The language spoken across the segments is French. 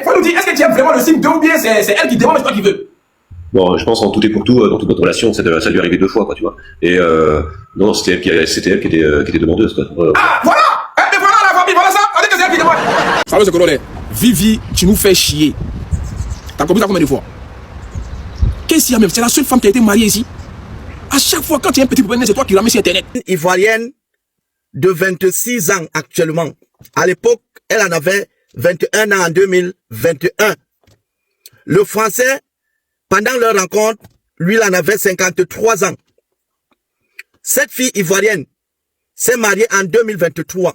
faut nous dire, est-ce que tu aimes vraiment le signe 2 ou bien c'est elle qui demande, c'est toi qui veux? Bon, je pense en tout et pour tout, dans toute notre relation, ça lui est arrivé 2 fois, quoi, tu vois. Et non, c'était elle qui était demandeuse, quoi. Ah, voilà! Et voilà la famille, voilà ça! On dit que c'est elle qui demande! Salut, c'est Colonel. Vivi, tu nous fais chier. T'as compris ça combien de fois? Qu'est-ce qu'il y a même? C'est la seule femme qui a été mariée ici. À chaque fois, quand tu as un petit problème, c'est toi qui ramènes sur Internet. Ivoirienne de 26 ans actuellement. À l'époque, elle en avait 21 ans en 2021. Le Français, pendant leur rencontre, lui, il en avait 53 ans. Cette fille ivoirienne s'est mariée en 2023.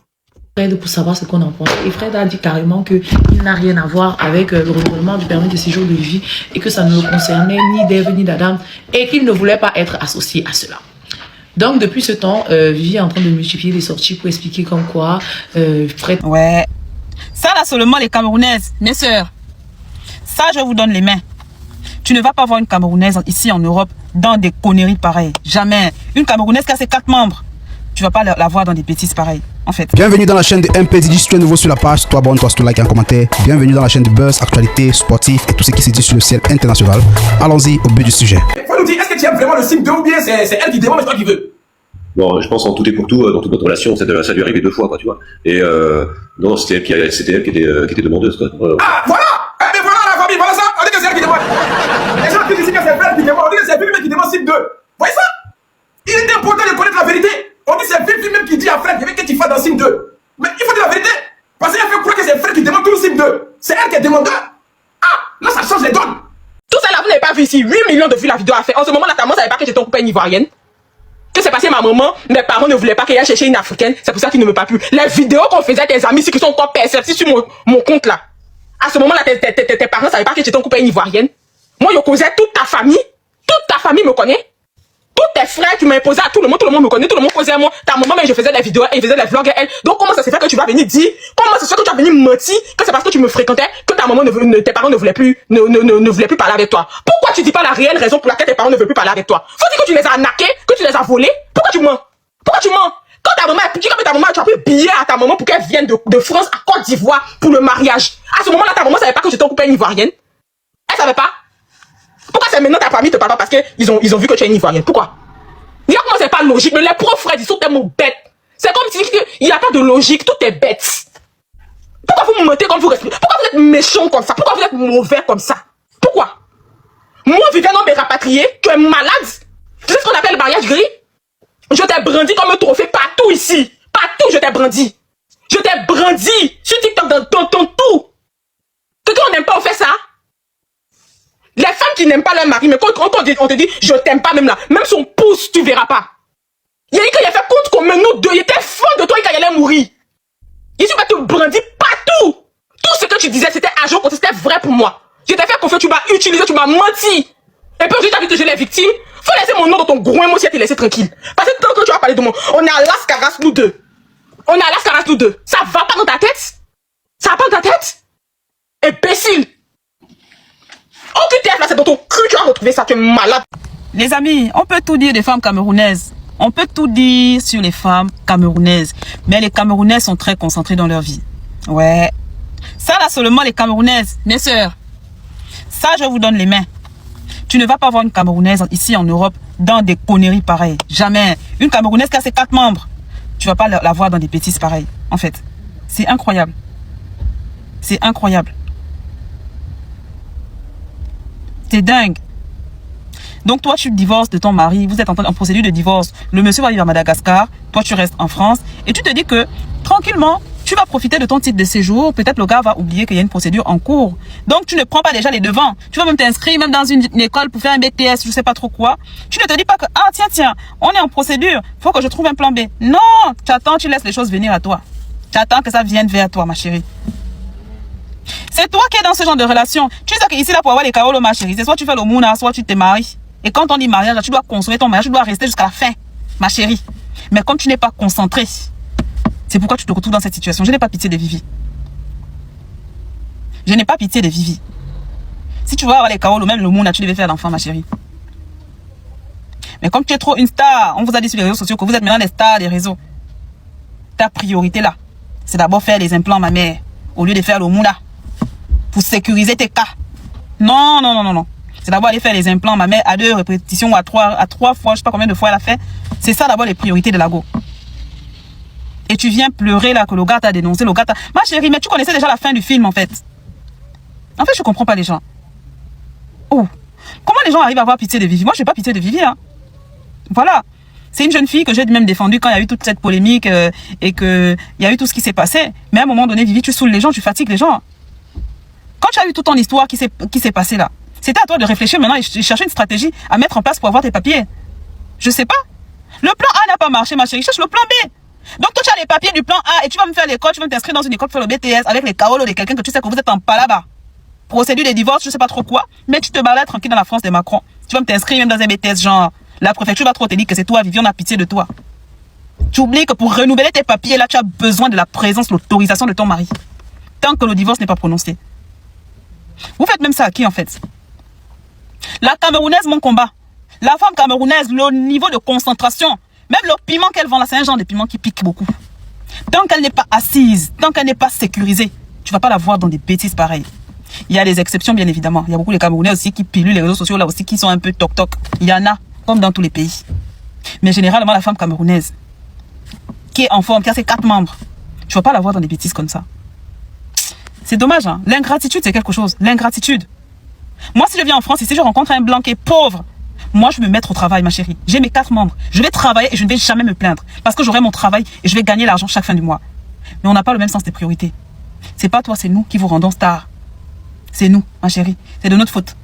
Pour savoir ce qu'on en pense. Et Fred a dit carrément qu'il n'a rien à voir avec le renouvellement du permis de séjour de vie et que ça ne le concernait ni d'Ève ni d'Adam et qu'il ne voulait pas être associé à cela. Donc depuis ce temps, Vivi est en train de multiplier les sorties pour expliquer comme quoi Fred... Ouais, ça là seulement les Camerounaises, mes sœurs. Ça je vous donne les mains. Tu ne vas pas voir une Camerounaise ici en Europe dans des conneries pareilles. Jamais. Une Camerounaise qui a ses 4 membres. Tu vas pas la voir dans des bêtises pareilles, en fait. Bienvenue dans la chaîne de MPDJ. Si tu es nouveau sur la page, toi abonne-toi, toi like et un commentaire. Bienvenue dans la chaîne de buzz, actualité, sportif et tout ce qui se dit sur le ciel international. Allons-y au but du sujet. Faut nous dire, est-ce que tu aimes vraiment le signe 2 ou bien c'est elle qui demande, c'est toi qui veux? Bon, je pense en tout et pour tout, dans toute notre relation, ça lui est arrivé 2 fois, quoi, tu vois. Et non, c'était elle qui était demandeuse, quoi. Ah, voilà! Et voilà la famille, voilà ça! On dit que c'est elle qui demande! Les gens disent ici que c'est elle qui demande, on dit que c'est Vivi qui demande signe 2. Voyez ça? Il est important de connaître la vérité. On dit que c'est Vivi même qui dit à Fred, il veut que tu fasses dans signe 2. Mais il faut dire la vérité. Parce qu'elle fait croire que c'est Fred qui demande tout le signe 2. C'est elle qui est demandeur. Ah, là ça change les donnes. Tout ça là, vous n'avez pas vu ici. 8 millions de vues la vidéo a fait. En ce moment là, ta maman savait pas que j'étais en couple ivoirienne. Que c'est passé ma maman, mes parents ne voulaient pas qu'elle aille chercher une africaine. C'est pour ça qu'ils ne me parlent plus. Les vidéos qu'on faisait avec tes amis ici qui sont encore perceptives sur mon compte là. À ce moment là, tes parents savaient pas que j'étais en couple ivoirienne. Moi, je causais toute ta famille. Toute ta famille me connaît. Tous tes frères, tu m'as imposé à tout le monde me connaît, tout le monde causait à moi. Ta maman, mais je faisais des vidéos, elle faisait des vlogs, elle. Donc, comment ça se fait que tu vas venir dire, comment ça se fait que tu vas venir mentir, que c'est parce que tu me fréquentais, que ta maman tes parents ne voulaient plus parler avec toi. Pourquoi tu dis pas la réelle raison pour laquelle tes parents ne veulent plus parler avec toi? Faut dire que tu les as arnaqués, que tu les as volés. Pourquoi tu mens? Pourquoi tu mens? Quand ta maman, tu as pris billet à ta maman pour qu'elle vienne de France à Côte d'Ivoire pour le mariage. À ce moment-là, ta maman savait pas que j'étais en couple ivoirienne. Elle savait pas. Pourquoi c'est maintenant ta famille te parle pas parce qu'ils ont vu que tu es une ivoirienne? Pourquoi? Regarde comment c'est pas logique, mais les profs frères, ils sont tellement bêtes. C'est comme si il n'y a pas de logique, tout est bête. Pourquoi vous me mentez comme vous respirez? Pourquoi vous êtes méchant comme ça? Pourquoi vous êtes mauvais comme ça? Pourquoi? Moi, Viviane, on m'est rapatrié, tu es malade. Tu sais ce qu'on appelle le mariage gris? Je t'ai brandi comme un trophée partout ici. Partout, je t'ai brandi. Je t'ai brandi sur TikTok, dans tout. Quelqu'un on n'aime pas, on fait ça? Les femmes qui n'aiment pas leur mari, mais quand on te dit, je t'aime pas même là, même son pouce, tu verras pas. Il y a dit qu'il a fait compte qu'on nous deux, il était fond de toi quand il allait mourir. Il va te brandir partout. Tout ce que tu disais, c'était à jour, c'était vrai pour moi. Je t'ai fait confiance, tu m'as utilisé, tu m'as menti. Et puis aujourd'hui, tu as vu que j'ai les victimes. Faut laisser mon nom dans ton groin, moi aussi, à te laisser tranquille. Parce que tant que tu vas parler de moi, on est à l'ascaras, nous deux. On est à l'ascaras, nous deux. Ça va pas dans ta tête? Ça va pas dans ta tête? Imbécile. OQTF là, c'est dans ton cul, tu vas retrouver ça, tu es malade. Les amis, on peut tout dire des femmes camerounaises. On peut tout dire sur les femmes camerounaises. Mais les Camerounaises sont très concentrées dans leur vie. Ouais. Ça là seulement les Camerounaises, mes sœurs. Ça je vous donne les mains. Tu ne vas pas voir une Camerounaise ici en Europe dans des conneries pareilles. Jamais. Une Camerounaise qui a ses 4 membres. Tu vas pas la voir dans des bêtises pareilles. En fait. C'est incroyable. C'est incroyable. C'est dingue. Donc toi, tu divorces de ton mari, vous êtes en procédure de divorce. Le monsieur va vivre à Madagascar, toi tu restes en France. Et tu te dis que, tranquillement, tu vas profiter de ton titre de séjour. Peut-être le gars va oublier qu'il y a une procédure en cours. Donc tu ne prends pas déjà les devants. Tu vas même t'inscrire même dans une école pour faire un BTS, je sais pas trop quoi. Tu ne te dis pas que, ah tiens, on est en procédure, faut que je trouve un plan B. Non, tu attends, tu laisses les choses venir à toi. Tu attends que ça vienne vers toi, ma chérie. C'est toi qui es dans ce genre de relation. Tu sais qu'ici, là, pour avoir les carolos, ma chérie, c'est soit tu fais le mouna, soit tu te maries. Et quand on dit mariage, là, tu dois construire ton mariage, tu dois rester jusqu'à la fin, ma chérie. Mais comme tu n'es pas concentré, c'est pourquoi tu te retrouves dans cette situation. Je n'ai pas pitié de Vivi. Je n'ai pas pitié de Vivi. Si tu veux avoir les carolos, même le mouna, tu devais faire l'enfant, ma chérie. Mais comme tu es trop une star, on vous a dit sur les réseaux sociaux que vous êtes maintenant des stars des réseaux. Ta priorité, là, c'est d'abord faire les implants, ma mère, au lieu de faire le mouna. pour sécuriser tes cas. Non, non, non, non, non. C'est d'abord aller faire les implants. Ma mère, à 2 répétitions, à 3 fois, je sais pas combien de fois elle a fait. C'est ça d'abord les priorités de la go. Et tu viens pleurer là que le gars t'a dénoncé, le gars t'a... Ma chérie, mais tu connaissais déjà la fin du film en fait. En fait, je comprends pas les gens. Oh, comment les gens arrivent à avoir pitié de Vivi? Moi, je n'ai pas pitié de Vivi, hein. Voilà. C'est une jeune fille que j'ai même défendue quand il y a eu toute cette polémique et qu'il y a eu tout ce qui s'est passé. Mais à un moment donné, Vivi, tu saoules les gens, tu fatigues les gens. Quand tu as eu toute ton histoire qui s'est passée là, c'était à toi de réfléchir maintenant et chercher une stratégie à mettre en place pour avoir tes papiers. Je sais pas. Le plan A n'a pas marché, ma chérie. Cherche le plan B. Donc toi, tu as les papiers du plan A et tu vas me faire l'école, tu vas t'inscrire dans une école pour faire le BTS avec les caolos de quelqu'un que tu sais que vous êtes en palaba. Procédure de divorce, je sais pas trop quoi, mais tu te balades tranquille dans la France de Macron. Tu vas me t'inscrire même dans un BTS genre, la préfecture va trop te dire que c'est toi, Vivi, on a pitié de toi. Tu oublies que pour renouveler tes papiers, là, tu as besoin de la présence, l'autorisation de ton mari. Tant que le divorce n'est pas prononcé. Vous faites même ça à qui, en fait? La Camerounaise, mon combat. La femme camerounaise, le niveau de concentration, même le piment qu'elle vend là, c'est un genre de piment qui pique beaucoup. Tant qu'elle n'est pas assise, tant qu'elle n'est pas sécurisée, tu vas pas la voir dans des bêtises pareilles. Il y a des exceptions, bien évidemment. Il y a beaucoup de Camerounais aussi qui pilulent les réseaux sociaux là aussi, qui sont un peu toc-toc. Il y en a, comme dans tous les pays. Mais généralement, la femme camerounaise, qui est en forme, qui a ses 4 membres, tu vas pas la voir dans des bêtises comme ça. C'est dommage, hein. L'ingratitude, c'est quelque chose. L'ingratitude. Moi, si je viens en France et si je rencontre un blanc qui est pauvre, moi, je vais me mettre au travail, ma chérie. J'ai mes 4 membres. Je vais travailler et je ne vais jamais me plaindre. Parce que j'aurai mon travail et je vais gagner l'argent chaque fin du mois. Mais on n'a pas le même sens des priorités. C'est pas toi, c'est nous qui vous rendons stars. C'est nous, ma chérie. C'est de notre faute.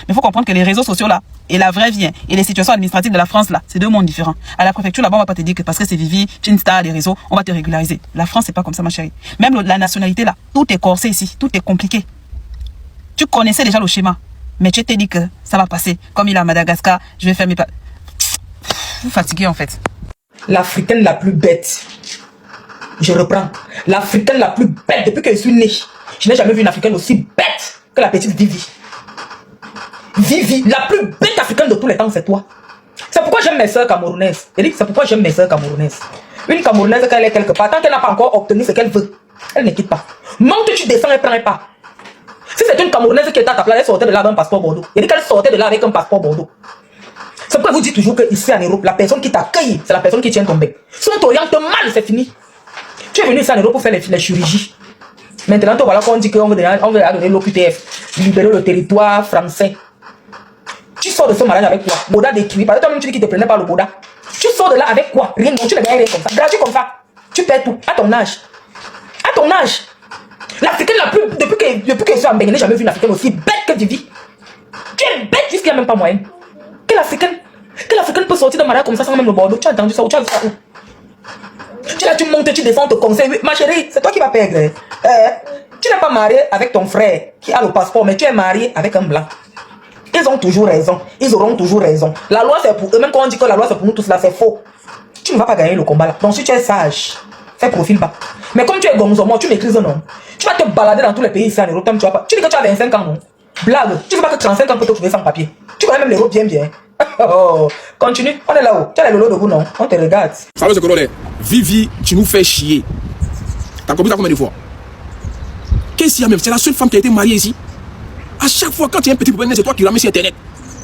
Mais il faut comprendre que les réseaux sociaux là, et la vraie vie, et les situations administratives de la France là, c'est 2 mondes différents. À la préfecture là-bas, on va pas te dire que parce que c'est Vivi, tu es une star des réseaux, on va te régulariser. La France, c'est pas comme ça, ma chérie. Même la nationalité là, tout est corsé ici, tout est compliqué. Tu connaissais déjà le schéma, mais tu t'es dit que ça va passer. Comme il est à Madagascar, je vais faire mes pas. Vous fatiguez en fait. L'Africaine la plus bête. Je reprends. L'Africaine la plus bête depuis que je suis née. Je n'ai jamais vu une Africaine aussi bête que la petite Vivi. Vivi, la plus bête africaine de tous les temps, c'est toi. C'est pourquoi j'aime mes soeurs camerounaises. C'est pourquoi j'aime mes soeurs camerounaises. Une camerounaise, quand elle est quelque part, tant qu'elle n'a pas encore obtenu ce qu'elle veut, elle ne quitte pas. Monte, tu descends, elle ne prend pas. Si c'est une camerounaise qui est à ta place, elle sortait de là avec un passeport Bordeaux. Elle dit qu'elle sortait de là avec un passeport Bordeaux. C'est pourquoi je vous dis toujours qu'ici en Europe, la personne qui t'accueille, c'est la personne qui tient ton bec. Si on t'oriente mal, c'est fini. Tu es venu ici en Europe pour faire les chirurgies. Maintenant, voilà qu'on dit qu'on veut donner l'OQTF, libérer le territoire français. Tu sors de ce mariage avec quoi? Boda détruit. Parce que toi-même, tu dis qu'il ne te prenait pas le Boda. Tu sors de là avec quoi? Rien, tu ne gagnes rien comme ça. Gratuit comme ça. Tu perds tout. À ton âge. À ton âge. L'Africaine la plus. Depuis que je suis en Bénin, je n'ai jamais vu une Africaine aussi bête que Vivi. Tu es bête jusqu'il n'y a même pas moyen. Quelle Africaine peut sortir de mariage comme ça sans même le Bordeaux? Tu as entendu ça ou tu as vu ça où? Tu montes, tu descends, on te conseille. Ma chérie, c'est toi qui vas perdre. Tu n'es pas marié avec ton frère qui a le passeport, mais tu es marié avec un blanc. Ils ont toujours raison. Ils auront toujours raison. La loi, c'est pour eux. Même quand on dit que la loi, c'est pour nous tous, là, c'est faux. Tu ne vas pas gagner le combat là. Donc, si tu es sage, fais profil bas. Mais comme tu es gonzo, moi, tu maîtrises non. Tu vas te balader dans tous les pays ici en Europe. Tu vas pas. Tu dis que tu as 25 ans, non? Blague. Tu ne sais pas que 35 ans peut te trouver sans papier. Tu connais même l'Europe bien. Oh, continue. On est là-haut. Tu as les lolos de vous, non? On te regarde. Salut, c'est Colonel. Vivi, tu nous fais chier. T'as compris ça combien de fois? Qu'est-ce qu'il y a même? C'est la seule femme qui a été mariée ici. À chaque fois, quand tu as un petit problème, c'est toi qui ramènes sur Internet.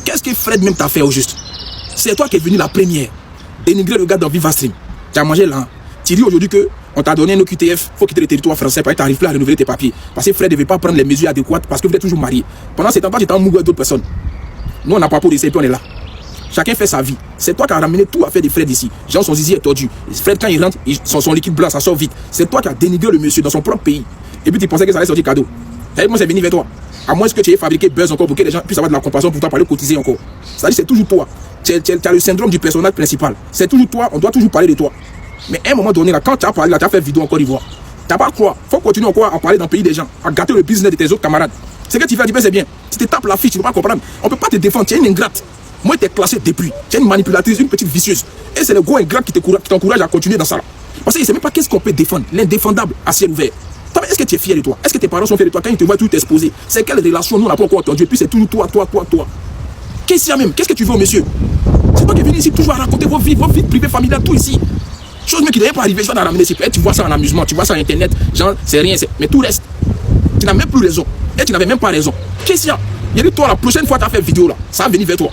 Qu'est-ce que Fred même t'a fait au juste? C'est toi qui es venu la première. Dénigrer le gars dans Viva Stream. Tu as mangé là. Tu dis aujourd'hui qu'on t'a donné un OQTF, faut quitter le territoire français parce que tu n'arrives pas à renouveler tes papiers. Parce que Fred ne veut pas prendre les mesures adéquates parce que vous êtes toujours mariés. Pendant ce temps-là, tu es en mouvement d'autres personnes. Nous, on n'a pas pour d'essai, puis on est là. Chacun fait sa vie. C'est toi qui as ramené tout à faire des Fred ici. Genre, son zizi est tordu. Fred, quand il rentre, son liquide blanc, ça sort vite. C'est toi qui as dénigré le monsieur dans son propre pays. Et puis tu pensais que ça allait sortir cadeau. Et moi, c'est venu vers toi. À moins que tu aies fabriqué buzz encore pour que les gens puissent avoir de la compassion pour toi parler cotiser encore. C'est-à-dire c'est toujours toi. Tu as le syndrome du personnage principal. C'est toujours toi, on doit toujours parler de toi. Mais à un moment donné, là, quand tu as parlé, là, tu as fait vidéo en Côte d'Ivoire. Tu n'as pas quoi. Il faut continuer encore à parler dans le pays des gens, à gâter le business de tes autres camarades. Ce que tu fais, c'est bien. Si tu tapes la fiche, tu ne peux pas comprendre. On ne peut pas te défendre, tu es une ingrate. Moi, tu es classé depuis. Tu es une manipulatrice, une petite vicieuse. Et c'est le gros ingrat qui t'encourage à continuer dans ça. Là. Parce qu'il ne sait même pas qu'est-ce qu'on peut défendre. L'indéfendable à ciel ouvert. Est-ce que tu es fier de toi? Est-ce que tes parents sont fiers de toi quand ils te voient tout exposé? C'est quelle relation nous on n'a pas encore entendu? Et puis c'est toujours toi. Qu'est-ce qu'il y a même? Qu'est-ce que tu veux, monsieur? C'est toi qui es venu ici toujours à raconter vos vies privées, familiales, tout ici. Chose même qui n'avait pas arrivé, je vais la ramener ici. Tu vois ça en amusement, tu vois ça en internet, genre c'est rien, mais tout reste. Tu n'as même plus raison. Et tu n'avais même pas raison. Christian, il dit toi, la prochaine fois que tu as fait vidéo là, ça va venir vers toi.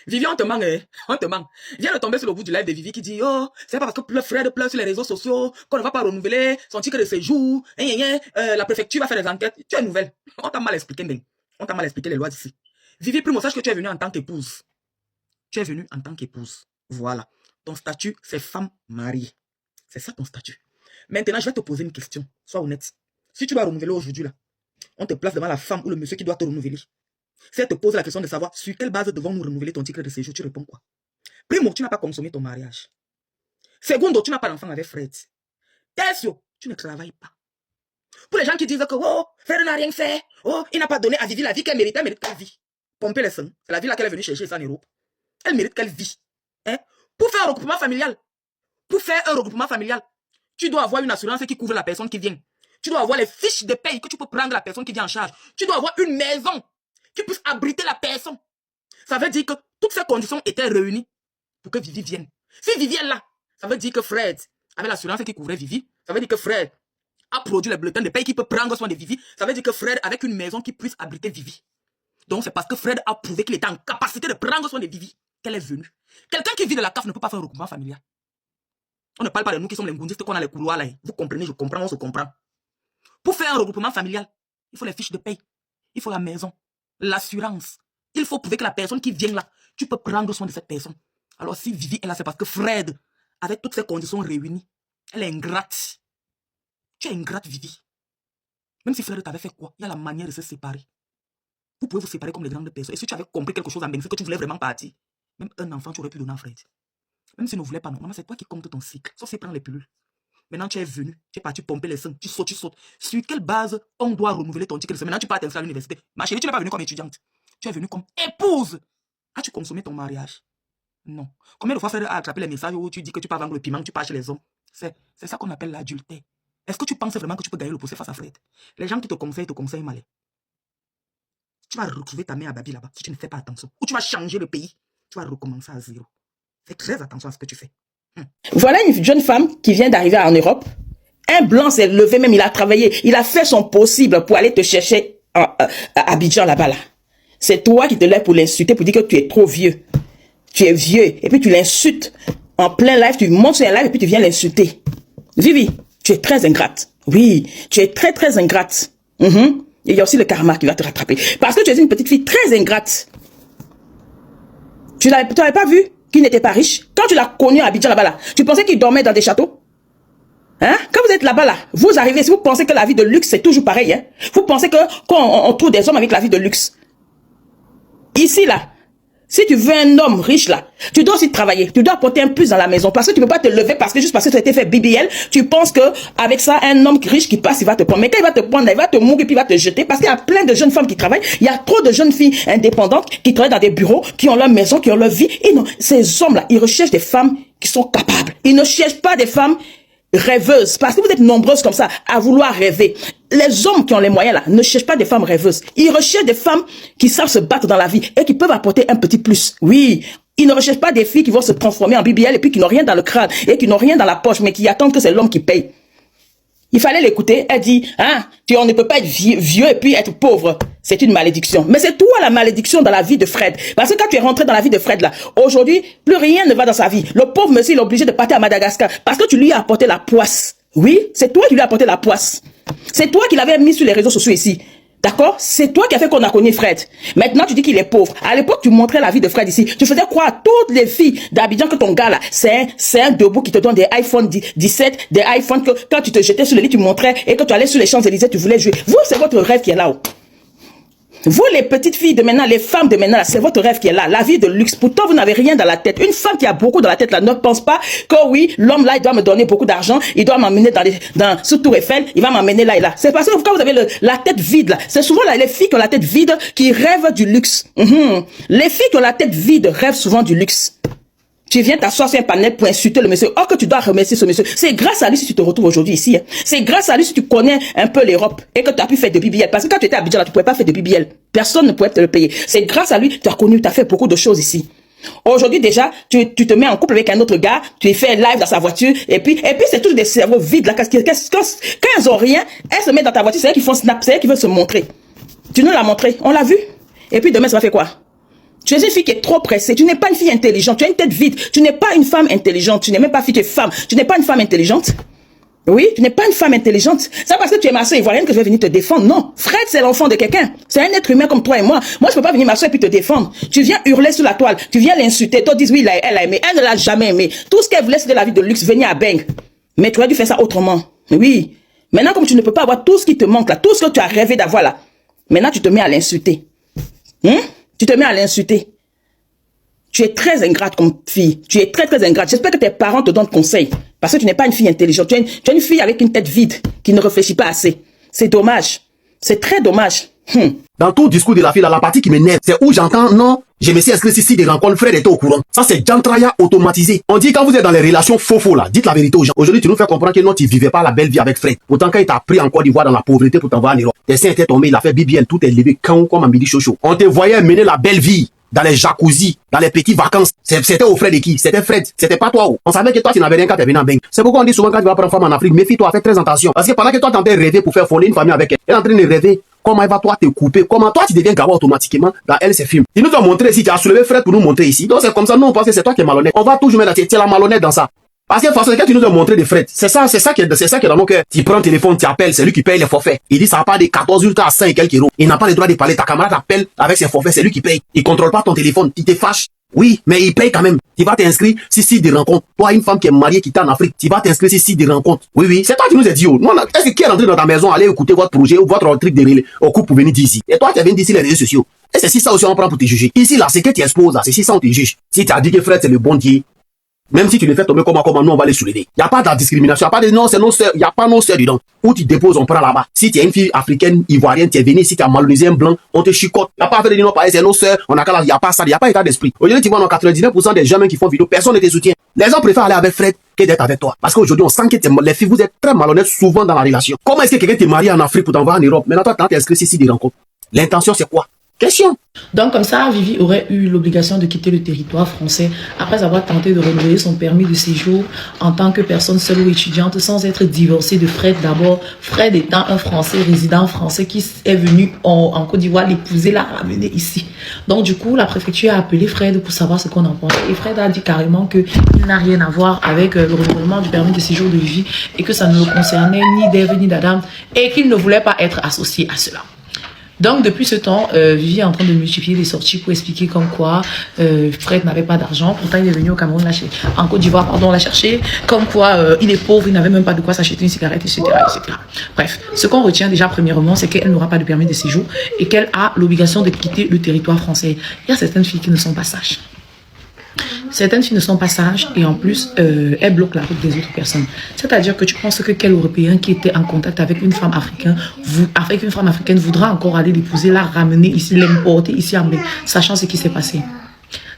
Vivi, on te manque, hein? On te manque. Viens de tomber sur le bout du live de Vivi qui dit, oh, c'est pas parce que Fred pleure sur les réseaux sociaux qu'on ne va pas renouveler son titre de séjour, la préfecture va faire des enquêtes. Tu es nouvelle. On t'a mal expliqué, Ndeng. On t'a mal expliqué les lois d'ici. Vivi, Primo, sache que tu es venue en tant qu'épouse. Tu es venue en tant qu'épouse. Voilà. Ton statut, c'est femme mariée. C'est ça ton statut. Maintenant, je vais te poser une question. Sois honnête. Si tu dois renouveler aujourd'hui, là, on te place devant la femme ou le monsieur qui doit te renouveler. Si elle te pose la question de savoir sur quelle base devons-nous renouveler ton titre de séjour, tu réponds quoi? Primo, tu n'as pas consommé ton mariage. Secondo, tu n'as pas d'enfant avec Fred. Tertio, tu ne travailles pas. Pour les gens qui disent que oh, Fred n'a rien fait, oh, il n'a pas donné à Vivi la vie qu'elle mérite qu'elle vit. Pomper les seins, c'est la vie laquelle elle est venue chercher ça en Europe. Elle mérite qu'elle vit. Hein? Pour faire un regroupement familial, tu dois avoir une assurance qui couvre la personne qui vient. Tu dois avoir les fiches de paye que tu peux prendre la personne qui vient en charge. Tu dois avoir une maison qui puisse abriter la personne. Ça veut dire que toutes ces conditions étaient réunies pour que Vivi vienne. Si Vivi est là, ça veut dire que Fred avait l'assurance qui couvrait Vivi. Ça veut dire que Fred a produit le bulletin de paye qui peut prendre soin de Vivi. Ça veut dire que Fred avec une maison qui puisse abriter Vivi. Donc c'est parce que Fred a prouvé qu'il était en capacité de prendre soin de Vivi qu'elle est venue. Quelqu'un qui vit de la CAF ne peut pas faire un regroupement familial. On ne parle pas de nous qui sommes les goundistes qu'on a les couloirs là. Vous comprenez, je comprends, on se comprend. Pour faire un regroupement familial, il faut les fiches de paye. Il faut la maison. L'assurance. Il faut prouver que la personne qui vient là, tu peux prendre soin de cette personne. Alors si Vivi est là, c'est parce que Fred, avec toutes ces conditions réunies, elle est ingrate. Tu es ingrate, Vivi. Même si Fred t'avait fait quoi, il y a la manière de se séparer. Vous pouvez vous séparer comme les grandes personnes. Et si tu avais compris quelque chose en bénéfice, que tu voulais vraiment partir, même un enfant, tu aurais pu donner à Fred. Même si tu ne voulais pas, non. Maman, c'est toi qui comptes ton cycle. Sauf si tu prends les pilules. Maintenant, tu es venu, tu es parti pomper les seins, tu sautes. Sur quelle base on doit renouveler ton titre? Maintenant, tu pars t'inscrire à l'université. Ma chérie, tu n'es pas venue comme étudiante. Tu es venue comme épouse. As-tu consommé ton mariage? Non. Combien de fois Fred a attrapé les messages où tu dis que tu pars vendre le piment, que tu pars chez les hommes? C'est ça qu'on appelle l'adultère. Est-ce que tu penses vraiment que tu peux gagner le procès face à Fred? Les gens qui te conseillent mal. Tu vas retrouver ta mère à Babi là-bas si tu ne fais pas attention. Ou tu vas changer le pays. Tu vas recommencer à zéro. Fais très attention à ce que tu fais. Voilà une jeune femme qui vient d'arriver en Europe. Un blanc s'est levé, même il a travaillé. Il a fait son possible pour aller te chercher à Abidjan là-bas. Là. C'est toi qui te lèves pour l'insulter, pour dire que tu es trop vieux. Tu es vieux. Et puis tu l'insultes en plein live. Tu montes sur un live et puis tu viens l'insulter. Vivi, tu es très ingrate. Oui, tu es très très ingrate. Et il y a aussi le karma qui va te rattraper. Parce que tu es une petite fille très ingrate. Tu n'avais pas vu qu'il n'était pas riche? Quand tu l'as connu à Abidjan là-bas, là, tu pensais qu'il dormait dans des châteaux? Hein? Quand vous êtes là-bas, là, vous arrivez, si vous pensez que la vie de luxe, c'est toujours pareil, hein? Vous pensez que quand on trouve des hommes avec la vie de luxe, ici, là, si tu veux un homme riche, là, tu dois aussi travailler. Tu dois apporter un plus dans la maison. Parce que tu ne peux pas te lever parce que juste parce que tu as été fait BBL, tu penses que avec ça, un homme riche qui passe, il va te prendre. Mais quand il va te prendre, il va te mourir et puis il va te jeter. Parce qu'il y a plein de jeunes femmes qui travaillent. Il y a trop de jeunes filles indépendantes qui travaillent dans des bureaux, qui ont leur maison, qui ont leur vie. Et non, ces hommes-là, ils recherchent des femmes qui sont capables. Ils ne cherchent pas des femmes rêveuses. Parce que vous êtes nombreuses comme ça à vouloir rêver. Les hommes qui ont les moyens là ne cherchent pas des femmes rêveuses. Ils recherchent des femmes qui savent se battre dans la vie et qui peuvent apporter un petit plus. Oui, ils ne recherchent pas des filles qui vont se transformer en BBL et puis qui n'ont rien dans le crâne et qui n'ont rien dans la poche mais qui attendent que c'est l'homme qui paye. Il fallait l'écouter. Elle dit, hein, on ne peut pas être vieux et puis être pauvre. C'est une malédiction. Mais c'est toi la malédiction dans la vie de Fred. Parce que quand tu es rentré dans la vie de Fred là, aujourd'hui, plus rien ne va dans sa vie. Le pauvre monsieur, il est obligé de partir à Madagascar parce que tu lui as apporté la poisse. Oui, c'est toi qui lui as apporté la poisse. C'est toi qui l'avais mis sur les réseaux sociaux ici. D'accord? C'est toi qui as fait qu'on a connu Fred. Maintenant, tu dis qu'il est pauvre. À l'époque, tu montrais la vie de Fred ici. Tu faisais croire à toutes les filles d'Abidjan que ton gars là, c'est un debout qui te donne des iPhone 17, des iPhone que quand tu te jetais sur le lit, tu montrais et que tu allais sur les Champs-Élysées, tu voulais jouer. Vous, c'est votre rêve qui est là-haut. Vous, les petites filles de maintenant, les femmes de maintenant, c'est votre rêve qui est là. La vie de luxe. Pourtant, vous n'avez rien dans la tête. Une femme qui a beaucoup dans la tête là ne pense pas que oui, l'homme là, il doit me donner beaucoup d'argent. Il doit m'emmener sur Tour Eiffel. Il va m'emmener là et là. C'est parce que quand vous avez la tête vide là, c'est souvent là, les filles qui ont la tête vide qui rêvent du luxe. Les filles qui ont la tête vide rêvent souvent du luxe. Tu viens t'asseoir sur un panel pour insulter le monsieur. Or que tu dois remercier ce monsieur. C'est grâce à lui si tu te retrouves aujourd'hui ici. Hein. C'est grâce à lui si tu connais un peu l'Europe et que tu as pu faire de BBL. Parce que quand tu étais à Abidjan, tu ne pouvais pas faire de BBL. Personne ne pouvait te le payer. C'est grâce à lui tu as connu, tu as fait beaucoup de choses ici. Aujourd'hui déjà, tu te mets en couple avec un autre gars, tu fais live dans sa voiture et puis c'est tous des cerveaux vides là. Quand elles ont rien, elles se mettent dans ta voiture, c'est elles qui font snap, c'est elles qui veulent se montrer. Tu nous l'as montré, on l'a vu. Et puis demain, ça va faire quoi? Tu es une fille qui est trop pressée. Tu n'es pas une fille intelligente. Tu as une tête vide. Tu n'es pas une femme intelligente. Tu n'es même pas fille, tu es femme. Tu n'es pas une femme intelligente. Oui, tu n'es pas une femme intelligente. C'est parce que tu es ma soeur ivoirienne que je vais venir te défendre. Non. Fred, c'est l'enfant de quelqu'un. C'est un être humain comme toi et moi. Moi, je peux pas venir ma soeur et puis te défendre. Tu viens hurler sur la toile. Tu viens l'insulter. Toi, dis oui, elle a aimé. Elle ne l'a jamais aimé. Tout ce qu'elle voulait, c'était la vie de luxe. Venir à Beng. Mais tu aurais dû faire ça autrement. Oui. Maintenant, comme tu ne peux pas avoir tout ce qui te manque là, tout ce que tu as rêvé d'avoir là, maintenant, tu te mets à l'insulter. Tu te mets à l'insulter. Tu es très ingrate comme fille. Tu es très, très ingrate. J'espère que tes parents te donnent conseil. Parce que tu n'es pas une fille intelligente. Tu es une fille avec une tête vide qui ne réfléchit pas assez. C'est dommage. C'est très dommage. Dans ton discours de la fille, là, la partie qui m'énerve, c'est où j'entends, non, je me suis inscrit ici des rencontres, frère était au courant. Ça, c'est Jantraya automatisé. On dit quand vous êtes dans les relations faux là, dites la vérité aux gens. Aujourd'hui, tu nous fais comprendre que non, tu vivais pas la belle vie avec Fred. Pourtant, quand il t'a pris en Côte d'Ivoire dans la pauvreté pour t'envoyer en Europe, tes seins étaient tombés, il a fait BBL, tout est levé, quand comme à midi chaud. On te voyait mener la belle vie dans les jacuzzi, dans les petites vacances. C'était au Fred de qui? C'était Fred. C'était pas toi. On savait que toi, tu n'avais rien quand tu es venu en Beng. C'est pourquoi on dit souvent quand tu vas prendre femme en Afrique, méfie-toi, fais très attention. Parce que pendant que toi, tu es en train de rêver pour faire fonder une famille avec elle, elle est en train de rêver. Comment elle va toi te couper? Comment toi tu deviens gamin automatiquement dans elle ses films? Il nous a montré ici, tu as soulevé Fred pour nous montrer ici. Donc c'est comme ça, nous on pense que c'est toi qui es malhonnête. On va toujours mettre la la malhonnête dans ça. Parce que parce que tu nous as montré de Fred, c'est ça qui est dans nos cœurs. Tu prends le téléphone, tu appelles, c'est lui qui paye les forfaits. Il dit ça va pas de 14 ultra à 5 et quelques euros. Il n'a pas le droit de parler. Ta camarade appelle avec ses forfaits, c'est lui qui paye. Il contrôle pas ton téléphone, tu te fâches. Oui, mais il paye quand même. Tu vas t'inscrire si des rencontres. Toi, une femme qui est mariée, qui est en Afrique, tu vas t'inscrire si des rencontres. Oui, c'est toi qui nous as dit. Oh. Est-ce que qui est rentré dans ta maison, aller écouter votre projet ou votre truc de relais au couple pour venir d'ici? Et toi, tu viens d'ici les réseaux sociaux. Et c'est si ça aussi on prend pour te juger. Ici, là, c'est que tu exposes, là. C'est si ça on te juge. Si tu as dit que Fred, c'est le bon Dieu, même si tu le fais tomber comment, nous on va les soulever. Il n'y a pas de la discrimination, il n'y a pas de non, c'est non sœur, il n'y a pas non sœur dedans. Où tu déposes, on prend là-bas. Si tu es une fille africaine, ivoirienne, tu es venue, si tu as malonisé un blanc, on te chicote. Il n'y a pas à faire de non, pareil, c'est non sœur, on a qu'à il n'y a pas ça, il n'y a pas état d'esprit. Aujourd'hui, tu vois, dans 99% des gens qui font vidéo, personne ne te soutient. Les gens préfèrent aller avec Fred que d'être avec toi. Parce qu'aujourd'hui, on sent que les filles, vous êtes très malhonnêtes souvent dans la relation. Comment est-ce que quelqu'un t'est marié en Afrique pour t'envoyer en Europe? Maintenant, toi, t'es inscrit ici des rencontres. L'intention, c'est quoi? Question. Donc comme ça, Vivi aurait eu l'obligation de quitter le territoire français après avoir tenté de renouveler son permis de séjour en tant que personne seule ou étudiante sans être divorcée de Fred d'abord. Fred étant un Français, résident français qui est venu en Côte d'Ivoire l'épouser, l'a ramené ici. Donc du coup, la préfecture a appelé Fred pour savoir ce qu'on en pense. Et Fred a dit carrément qu'il n'a rien à voir avec le renouvellement du permis de séjour de Vivi et que ça ne le concernait ni d'Eve ni d'Adam et qu'il ne voulait pas être associé à cela. Donc, depuis ce temps, Vivi est en train de multiplier les sorties pour expliquer comme quoi Fred n'avait pas d'argent. Pourtant, il est venu au Cameroun, en Côte d'Ivoire, pardon, l'a chercher. Comme quoi, il est pauvre, il n'avait même pas de quoi s'acheter une cigarette, etc., etc. Bref, ce qu'on retient déjà premièrement, c'est qu'elle n'aura pas de permis de séjour et qu'elle a l'obligation de quitter le territoire français. Il y a certaines filles qui ne sont pas sages. Certaines filles ne sont pas sages et en plus, elles bloquent la route des autres personnes. C'est-à-dire que tu penses que quel Européen qui était en contact avec une femme africaine, voudra encore aller l'épouser, la ramener ici, l'importer ici en Belgique, sachant ce qui s'est passé.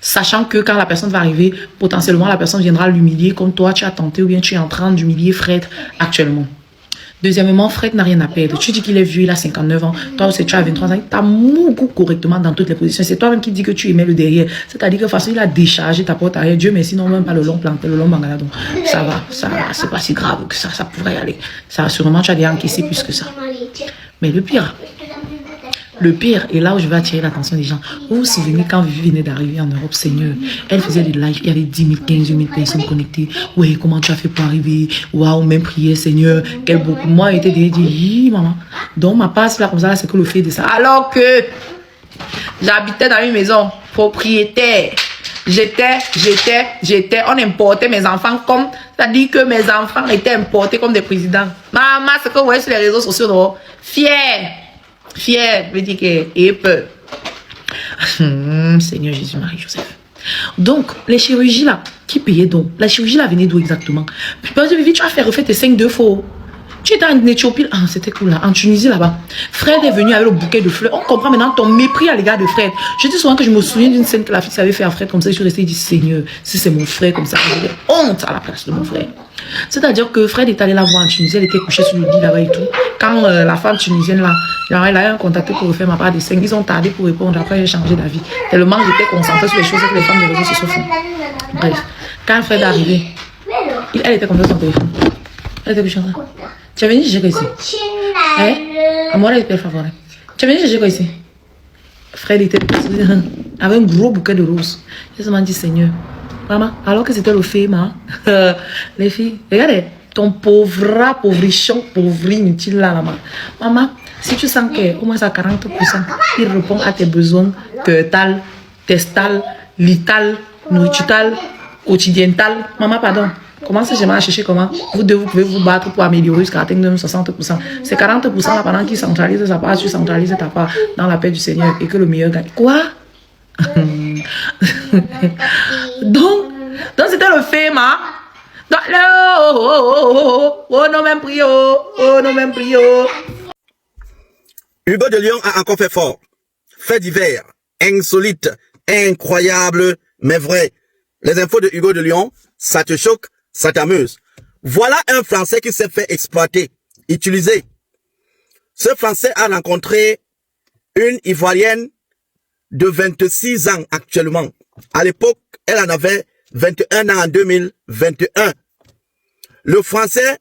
Sachant que quand la personne va arriver, potentiellement la personne viendra l'humilier comme toi tu as tenté ou bien tu es en train d'humilier Fred actuellement. Deuxièmement, Fred n'a rien à perdre. Tu dis qu'il est vieux, il a 59 ans. Toi aussi, tu as 23 ans. Tu as moukou correctement dans toutes les positions. C'est toi-même qui dis que tu aimais le derrière. C'est-à-dire que de toute façon, il a déchargé ta porte arrière. Dieu merci, non, même pas le long planté, le long bangala. Donc, ça va. C'est pas si grave que ça pourrait y aller. Ça, sûrement, tu as déjà encaissé plus que ça. Mais le pire, et là où je vais attirer l'attention des gens, vous vous souvenez quand Vivi venait d'arriver en Europe, Seigneur, elle faisait des lives, il y avait 10 000, 15 000 personnes connectées. Ouais, comment tu as fait pour arriver? Waouh, même prière, Seigneur, quel beau. Moi, j'étais dit, maman. Donc, ma passe là, comme ça, c'est que le fait de ça. Alors que j'habitais dans une maison propriétaire. On importait mes enfants comme, c'est-à-dire que mes enfants étaient importés comme des présidents. Maman, c'est que vous voyez sur les réseaux sociaux, non? Fier, veut dire que et peur. Seigneur Jésus, Marie, Joseph. Donc, les chirurgies là, qui payaient donc? La chirurgie là venait d'où exactement? Parce que Vivi, tu as fait refaire tes 5 2 fois. Tu étais en Éthiopie, c'était cool là, en Tunisie là-bas. Fred est venu avec le bouquet de fleurs. On comprend maintenant ton mépris à l'égard de Fred. Je dis souvent que je me souviens d'une scène que la fille savait faire à Fred comme ça. Je suis restée et dit, Seigneur, si c'est mon frère comme ça, j'ai honte à la place de mon frère. C'est-à-dire que Fred est allé la voir en Tunisie, elle était couchée sur le lit là-bas et tout. Quand la femme tunisienne là, elle a contacté pour refaire ma part des 5, ils ont tardé pour répondre. Après, j'ai changé d'avis. Tellement j'étais concentrée sur les choses que les femmes de réseaux sociaux font. Bref, quand Fred est arrivé, elle était comme ça sur son téléphone. Elle était couchée en train. Tu as venu gérer ici. Moi, elle est favorable. Tu es venu chercher quoi ici? Fred était avec un gros bouquet de roses. J'ai seulement dit, Seigneur, maman, alors que c'était le film, hein? Les filles, regardez, ton pauvrichon, pauvre inutile là, maman. Maman, si tu sens qu'au moins à 40%, il répond à tes besoins cœurtal, testal, lital, nourrital, quotidiental. Maman, pardon. Commencez jamais à chercher comment vous deux vous pouvez vous battre pour améliorer jusqu'à atteindre 60%. C'est 40% là pendant qu'il centralise sa part, tu centralises ta part dans la paix du Seigneur et que le meilleur gagne. Quoi? donc c'était le film, hein? Donc, oh non, même prio, oh non, même prio. Hugo de Lyon a encore fait fort. Fait divers, insolite, incroyable, mais vrai. Les infos de Hugo de Lyon, ça te choque, ça t'amuse. Voilà un Français qui s'est fait exploiter, utiliser. Ce Français a rencontré une Ivoirienne de 26 ans actuellement. À l'époque, elle en avait 21 ans en 2021. Le Français,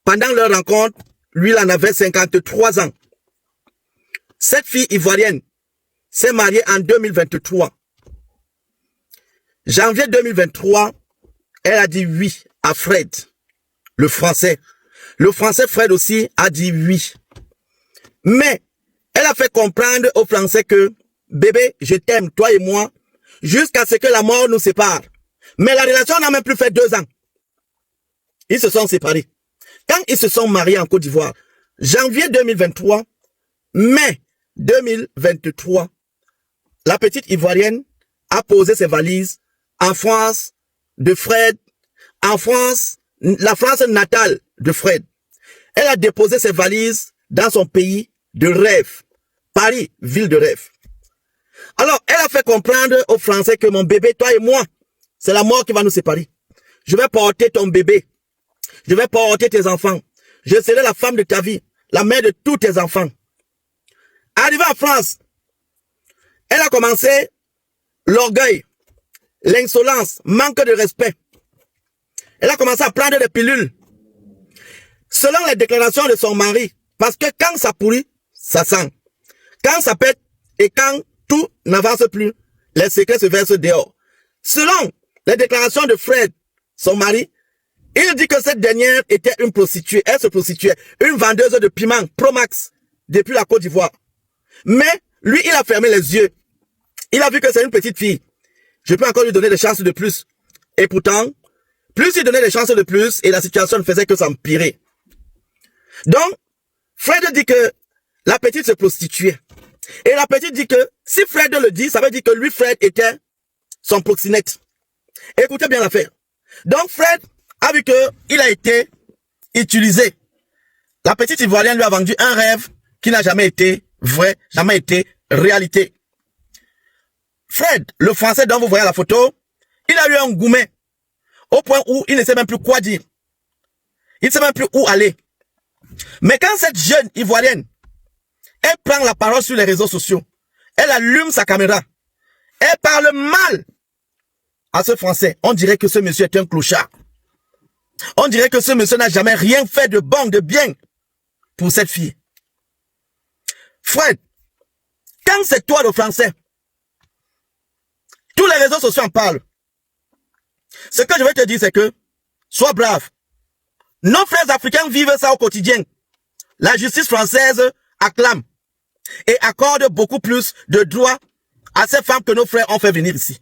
pendant leur rencontre, lui, il en avait 53 ans. Cette fille ivoirienne s'est mariée en 2023. Janvier 2023, elle a dit oui à Fred, le Français. Le Français Fred aussi a dit oui. Mais elle a fait comprendre au Français que, bébé, je t'aime, toi et moi, jusqu'à ce que la mort nous sépare. Mais la relation n'a même plus fait 2 ans. Ils se sont séparés. Quand ils se sont mariés en Côte d'Ivoire, janvier 2023, mai 2023, la petite Ivoirienne a posé ses valises en France de Fred, en France, la France natale de Fred. Elle a déposé ses valises dans son pays de rêve, Paris, ville de rêve. Alors, elle a fait comprendre aux Français que mon bébé, toi et moi, c'est la mort qui va nous séparer. Je vais porter ton bébé. Je vais porter tes enfants. Je serai la femme de ta vie, la mère de tous tes enfants. Arrivée en France, elle a commencé l'orgueil, l'insolence, manque de respect. Elle a commencé à prendre des pilules. Selon les déclarations de son mari, parce que quand ça pourrit, ça sent. Quand ça pète et quand tout n'avance plus, les secrets se versent dehors. Selon les déclarations de Fred, son mari, il dit que cette dernière était une prostituée. Elle se prostituait, une vendeuse de piment Promax depuis la Côte d'Ivoire. Mais lui, il a fermé les yeux. Il a vu que c'est une petite fille. Je peux encore lui donner des chances de plus. Et pourtant, plus il donnait des chances de plus, et la situation ne faisait que s'empirer. Donc, Fred dit que la petite se prostituait. Et la petite dit que si Fred le dit, ça veut dire que lui, Fred, était son proxénète. Écoutez bien l'affaire. Donc, Fred a vu qu'il a été utilisé. La petite Ivoirienne lui a vendu un rêve qui n'a jamais été vrai, jamais été réalité. Fred, le Français dont vous voyez la photo, il a eu un goumet au point où il ne sait même plus quoi dire. Il ne sait même plus où aller. Mais quand cette jeune Ivoirienne, elle prend la parole sur les réseaux sociaux, elle allume sa caméra, elle parle mal à ce Français, on dirait que ce monsieur est un clochard. On dirait que ce monsieur n'a jamais rien fait de bon, de bien pour cette fille. Fred, quand c'est toi le Français, tous les réseaux sociaux en parlent. Ce que je vais te dire, c'est que, sois brave. Nos frères africains vivent ça au quotidien. La justice française acclame et accorde beaucoup plus de droits à ces femmes que nos frères ont fait venir ici.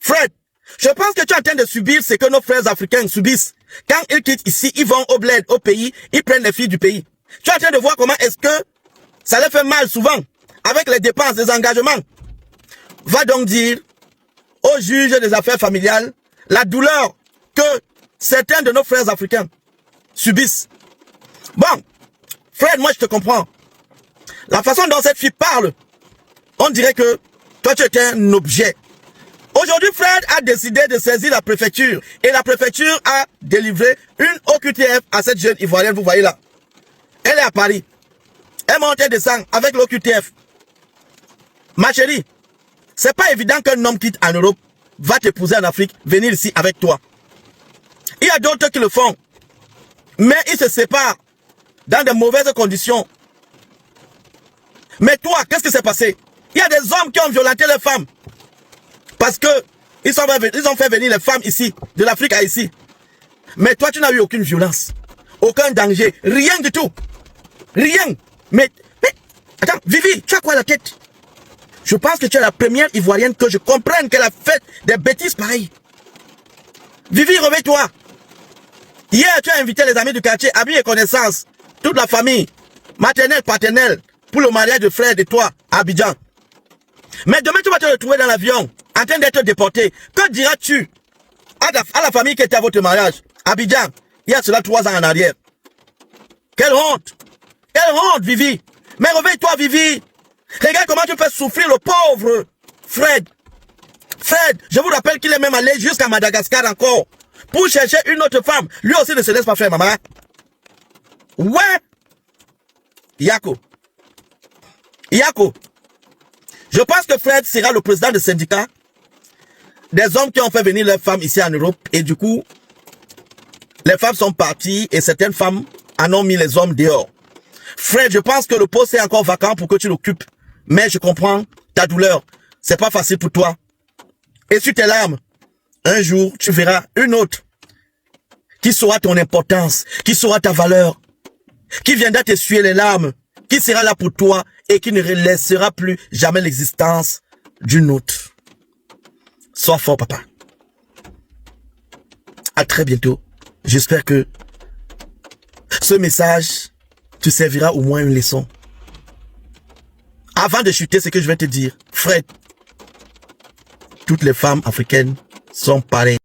Fred, je pense que tu es en train de subir ce que nos frères africains subissent. Quand ils quittent ici, ils vont au bled, au pays, ils prennent les filles du pays. Tu es en train de voir comment est-ce que ça les fait mal souvent, avec les dépenses, les engagements. Va donc dire au juge des affaires familiales la douleur que certains de nos frères africains subissent. Bon, Fred, moi je te comprends. La façon dont cette fille parle, on dirait que toi tu es un objet. Aujourd'hui, Fred a décidé de saisir la préfecture et la préfecture a délivré une OQTF à cette jeune Ivoirienne, vous voyez là. Elle est à Paris. Elle monte et descend avec l'OQTF. Ma chérie, c'est pas évident qu'un homme quitte en Europe, va t'épouser en Afrique, venir ici avec toi. Il y a d'autres qui le font. Mais ils se séparent dans de mauvaises conditions. Mais toi, qu'est-ce qui s'est passé? Il y a des hommes qui ont violenté les femmes. Parce que ils ont fait venir les femmes ici, de l'Afrique à ici. Mais toi, tu n'as eu aucune violence. Aucun danger. Rien du tout. Rien. Mais attends, Vivi, tu as quoi à la tête? Je pense que tu es la première Ivoirienne que je comprenne qu'elle a fait des bêtises pareilles. Vivi, réveille-toi. Hier, tu as invité les amis du quartier, amis et connaissances, toute la famille, maternelle, paternelle, pour le mariage de frère de toi, à Abidjan. Mais demain, tu vas te retrouver dans l'avion, en train d'être déporté. Que diras-tu à la famille qui était à votre mariage, à Abidjan, il y a cela 3 ans en arrière? Quelle honte! Quelle honte, Vivi! Mais réveille-toi, Vivi! Regarde comment tu fais souffrir le pauvre Fred. Fred, je vous rappelle qu'il est même allé jusqu'à Madagascar encore, pour chercher une autre femme. Lui aussi ne se laisse pas faire, maman. Ouais! Yako. Je pense que Fred sera le président du syndicat des hommes qui ont fait venir leurs femmes ici en Europe. Et du coup, les femmes sont parties et certaines femmes en ont mis les hommes dehors. Fred, je pense que le poste est encore vacant pour que tu l'occupes. Mais je comprends ta douleur. C'est pas facile pour toi. Et sur tes larmes, un jour, tu verras une autre qui saura ton importance, qui saura ta valeur, qui viendra t'essuyer les larmes, qui sera là pour toi et qui ne laissera plus jamais l'existence d'une autre. Sois fort, papa. À très bientôt. J'espère que ce message te servira au moins une leçon. Avant de chuter, ce que je vais te dire, Fred, toutes les femmes africaines sont pareilles.